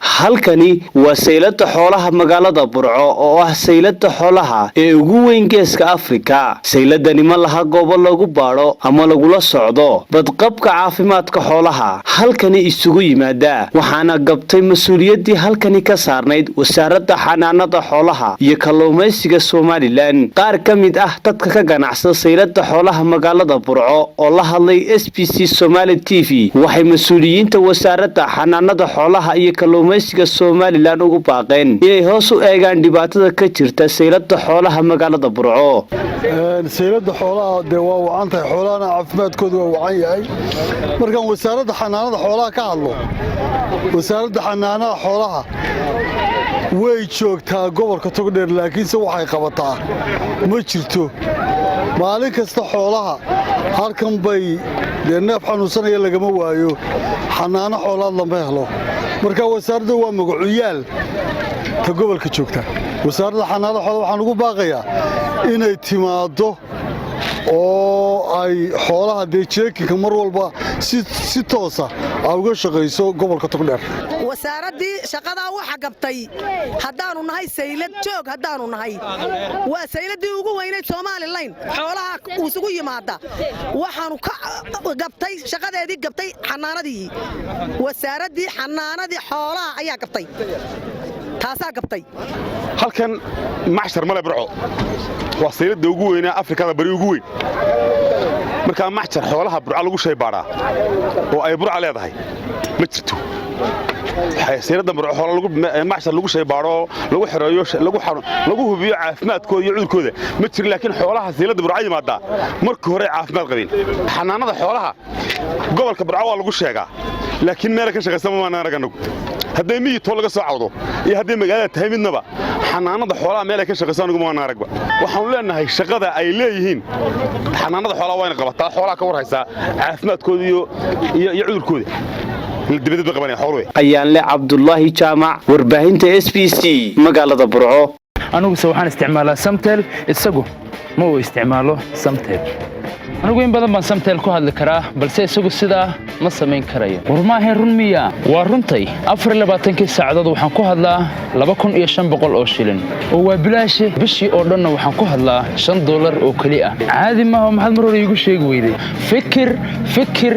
halkani waa saylada xoolaha magaalada Burco oo ah saylada xoolaha ee ugu weyn geeska Afrika. sayladani ma laha goobo lagu baaro ama lagu la socdo badqabka caafimaadka xoolaha. halkani isugu yimaada waxaana gabtay mas'uuliyadii halkani ka saarnayd wasaaradda xanaanada xoolaha iyo kalluumaysiga Somaliland. qaar ka mid ah dadka ka ganacsada saylada xoolaha magaalada Burco oo la hadlay SBC Somali TV waxay mas'uuliyiinta wasaaradda xanaanada xoolaha iyo kalluumaysiga Somaliland ugu baaqeen inay hoos u eegaan dhibaatada ka jirta saylada xoolaha magaalada Burco. saylada xoolaha de waa wacantahay xoolahana caafimaadkoodu waa wacan yahay markaan wasaaradda xanaanada xoolaha ka hadlo wasaaradda xanaanada xoolaha way joogtaa gobolka Togdheer laakiinse waxay qabataa ma jirto maalin kasta xoolaha halkan bay neef xanuunsanaya lagama waayo xanaano xoolaad lama helo marka wasaaradda waa magacuyaal ta gobolka joogta wasaaradda xanaanada xoolaha waxaan ugu baaqayaa inay timaado oo ay xoolaha deejeekinka mar walba si toosa uga shaqeyso gobolka Togdheer. wasaaradii shaqada waxa gabtay hadaanu nahay saylad joog hadaanu nahay waa sayladii ugu weynayd Somaliland xoolaha isugu yimaada waxaanu ka gabtay shaqadeedii gabtay xanaanadii wasaaradii xanaanadii xoolaha ayaa gabtay taasaa gabtay halkan macshar male Burco waa saylada ugu weyn Afrikada bari ugu weyn marka macshar xoolaha Burco lagu shay baaraa oo ay Burco leedahay ma jirto saylada Burco xoolaha lagu macshar lagu shay baaro lagu xireeyo lagu hubiyo caafimaadkooda iyo cudurkooda ma jiro laakiin xoolaha saylada Burco yimaada markii hore caafimaad qabeen xanaanada xoolaha gobolka Burco waa lagu sheegaa laakiin meel ka shaqeysan ma naaraganagu haddii miyito laga soo cawdo iyo haddii magaalada tahay midnaba xanaanada xoolaha meel ka shaqeysan ugu ma naaragba waxaan leenahay shaqada ay leeyihiin xanaanada xoolaha waa in qabataa xoolaha ka warhaysa caafimaadkooda iyo cudurkooda dibadda qabanay xooluhu ayaan le Cabdullaahi Jaamac warbaahinta SBC magaalada Burco anigu waxaan isticmaalaa Samtel isagu ma uu isticmaalo Samtel anigu in badan baan Samtel ku hadli karaa balse isagu sidaa ma sameyn karayo warmaahay run miya waa runtay 24 saacadood waxaan ku hadlaa 2500 oo shilin oo waa bilaash bishii oo dhan waxaan ku hadlaa $5 oo kali ah caadi ma aha maxaad mar hore igu sheegi weyday fikir